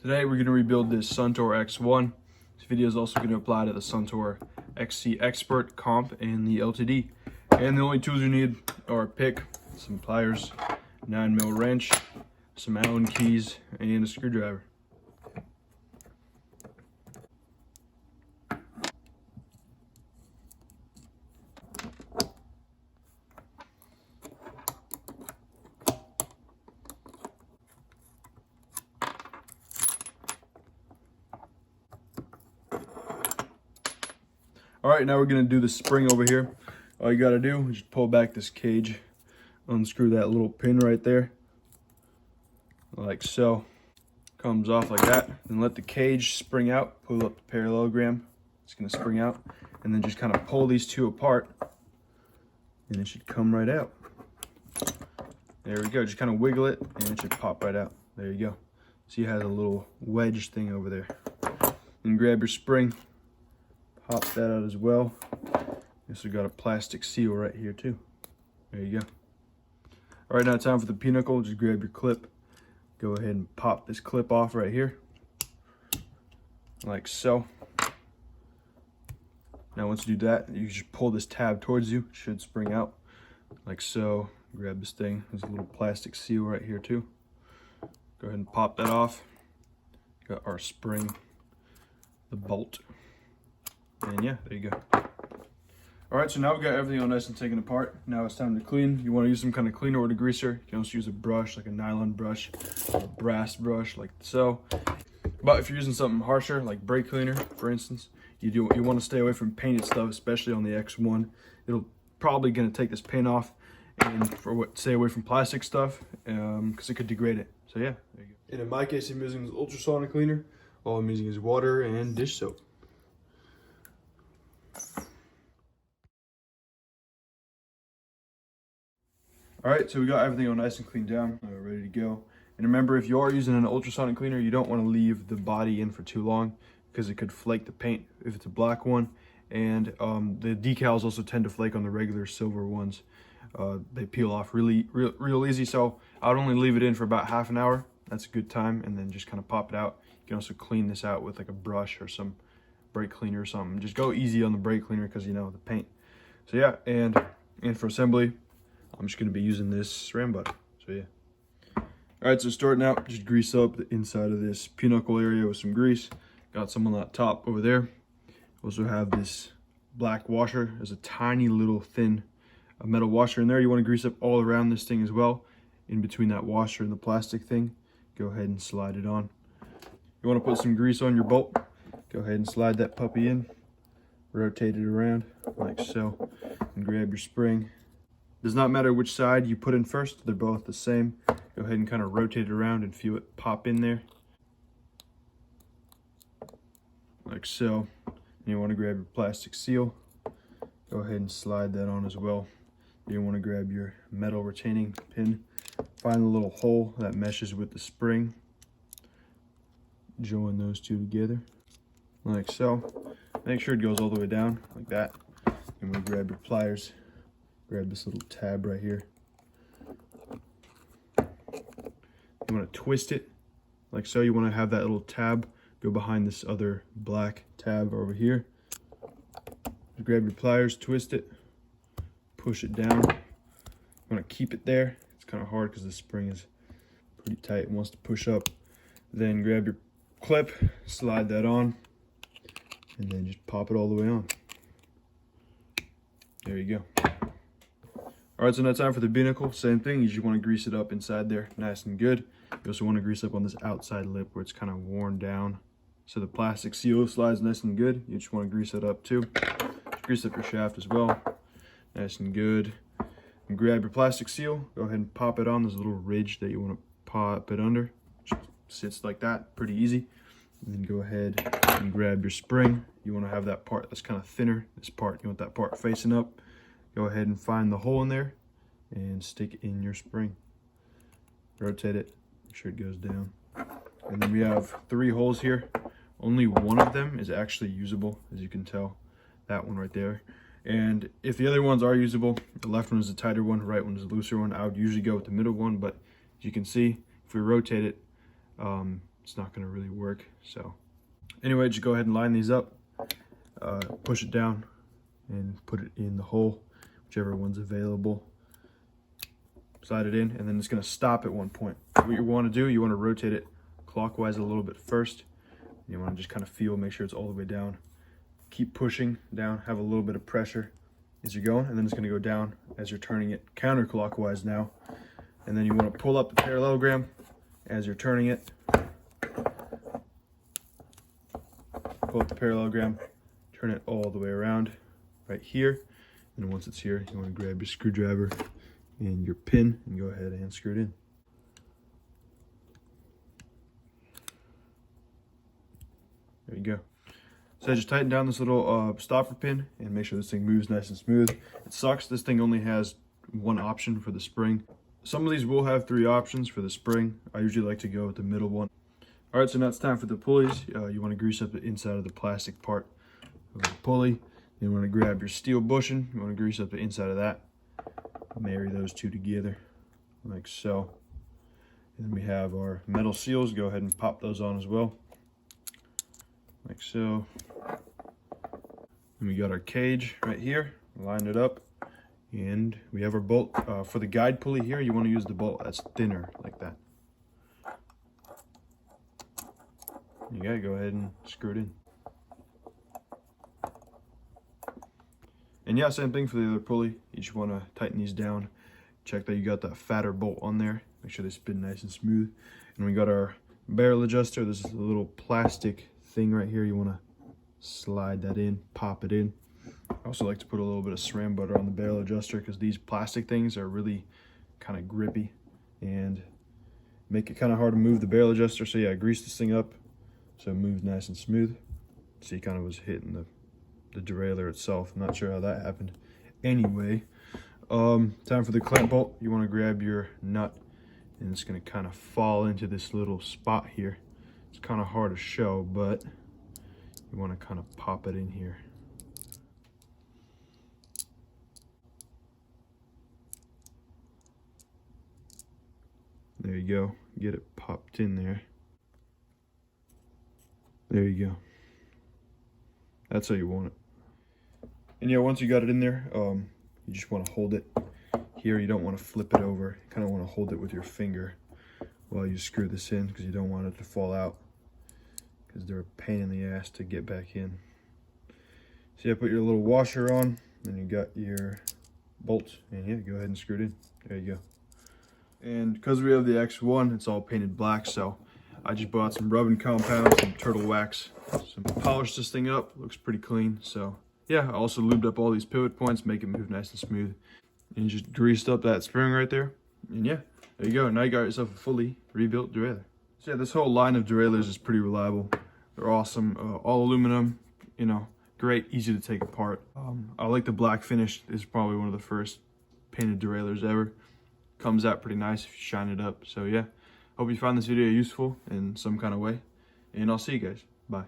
Today we're going to rebuild this Suntour X-1. This video is also going to apply to the Suntour XC Expert, Comp, and the LTD. And the only tools you need are a pick, some pliers, 9mm wrench, some Allen keys, and a screwdriver. All right, now we're gonna do the spring over here. All you gotta do is just pull back this cage, unscrew that little pin right there, like so. Comes off like that, and let the cage spring out, pull up the parallelogram, it's gonna spring out, and then just kind of pull these two apart, and it should come right out. There we go, just kind of wiggle it, and it should pop right out. There you go. See, it has a little wedge thing over there. And grab your spring, pop that out as well. This has got a plastic seal right here too. There you go. All right, now it's time for the pinnacle. Just grab your clip. Go ahead and pop this clip off right here, like so. Now once you do that, you just pull this tab towards you. It should spring out, like so. Grab this thing. There's a little plastic seal right here too. Go ahead and pop that off. Got our spring, the bolt. And yeah, there you go. All right, so now we've got everything all nice and taken apart. Now it's time to clean. You want to use some kind of cleaner or degreaser. You can also use a brush, like a nylon brush, a brass brush, like so. But if you're using something harsher, like brake cleaner, for instance, you want to stay away from painted stuff, especially on the X1. It'll probably gonna take this paint off, and stay away from plastic stuff, because it could degrade it. So yeah, there you go. And in my case, I'm using this ultrasonic cleaner. All I'm using is water and dish soap. All right, so we got everything all nice and cleaned down, ready to go. And remember, if you are using an ultrasonic cleaner, you don't want to leave the body in for too long because it could flake the paint if it's a black one. And the decals also tend to flake on the regular silver ones. They peel off real easy, so I would only leave it in for about half an hour. That's a good time, and then just kind of pop it out. You can also clean this out with like a brush or some brake cleaner or something. Just go easy on the brake cleaner because you know the paint. So yeah, and for assembly, I'm just gonna be using this ram butter. So yeah. All right, so starting out, just grease up the inside of this pinnacle area with some grease. Got some on that top over there. Also have this black washer. There's a tiny little thin metal washer in there. You want to grease up all around this thing as well, in between that washer and the plastic thing. Go ahead and slide it on. You want to put some grease on your bolt. Go ahead and slide that puppy in. Rotate it around like so, and grab your spring. Does not matter which side you put in first, they're both the same. Go ahead and kind of rotate it around and feel it pop in there. Like so. And you want to grab your plastic seal. Go ahead and slide that on as well. You want to grab your metal retaining pin. Find the little hole that meshes with the spring. Join those two together, like so. Make sure it goes all the way down, like that. And we grab your pliers. Grab this little tab right here. You want to twist it like so. You want to have that little tab go behind this other black tab over here. You grab your pliers, twist it, push it down. You want to keep it there. It's kind of hard because the spring is pretty tight and wants to push up. Then grab your clip, slide that on, and then just pop it all the way on. There you go. All right, so now time for the binnacle. Same thing, you just want to grease it up inside there, nice and good. You also want to grease up on this outside lip where it's kind of worn down, so the plastic seal slides nice and good. You just want to grease it up too. Just grease up your shaft as well, nice and good. And grab your plastic seal, go ahead and pop it on. There's a little ridge that you want to pop it under. Just sits like that, pretty easy. And then go ahead and grab your spring. You want to have that part that's kind of thinner. This part, you want that part facing up. Go ahead and find the hole in there and stick in your spring. Rotate it, make sure it goes down. And then we have 3 holes here. Only one of them is actually usable, as you can tell. That one right there. And if the other ones are usable, the left one is the tighter one, the right one is the looser one. I would usually go with the middle one, but as you can see, if we rotate it, it's not going to really work. So anyway, just go ahead and line these up, push it down and put it in the hole, whichever one's available. Slide it in, and then it's going to stop at one point. What you want to do, you want to rotate it clockwise a little bit first. You want to just kind of feel, make sure it's all the way down. Keep pushing down, have a little bit of pressure as you're going, and then it's going to go down as you're turning it counterclockwise now. And then you want to pull up the parallelogram as you're turning it. Pull up the parallelogram, turn it all the way around right here. And once it's here, you want to grab your screwdriver and your pin and go ahead and screw it in. There you go. So I just tighten down this little stopper pin and make sure this thing moves nice and smooth. It sucks, this thing only has one option for the spring. Some of these will have 3 options for the spring. I usually like to go with the middle one. All right, so now it's time for the pulleys. You want to grease up the inside of the plastic part of the pulley. You want to grab your steel bushing. You want to grease up the inside of that. Marry those two together like so. And then we have our metal seals. Go ahead and pop those on as well, like so. And we got our cage right here, line it up, and we have our bolt. For the guide pulley here, you want to use the bolt that's thinner, like that. You gotta go ahead and screw it in. And yeah, same thing for the other pulley. You just want to tighten these down. Check that you got that fatter bolt on there. Make sure they spin nice and smooth. And we got our barrel adjuster. This is a little plastic thing right here. You want to slide that in, pop it in. I also like to put a little bit of saran butter on the barrel adjuster because these plastic things are really kind of grippy and make it kind of hard to move the barrel adjuster. So yeah, grease this thing up so it moves nice and smooth. See, it kind of was hitting the derailleur itself. I'm not sure how that happened. Anyway, time for the clamp bolt. You want to grab your nut and it's going to kind of fall into this little spot here. It's kind of hard to show, but you want to kind of pop it in here. There you go. Get it popped in there. There you go. That's how you want it. And yeah, once you got it in there, you just want to hold it here. You don't want to flip it over. You kind of want to hold it with your finger while you screw this in because you don't want it to fall out because they're a pain in the ass to get back in. So yeah, put your little washer on, and you got your bolts, and yeah, go ahead and screw it in. There you go. And because we have the X-1, it's all painted black, so I just bought some rubbing compound, some turtle wax, some polish this thing up. Looks pretty clean. So yeah, I also lubed up all these pivot points, make it move nice and smooth. And you just greased up that spring right there. And yeah, there you go. Now you got yourself a fully rebuilt derailleur. So yeah, this whole line of derailleurs is pretty reliable. They're awesome. All aluminum, you know, great, easy to take apart. I like the black finish. This is probably one of the first painted derailleurs ever. Comes out pretty nice if you shine it up. So yeah, hope you found this video useful in some kind of way. And I'll see you guys. Bye.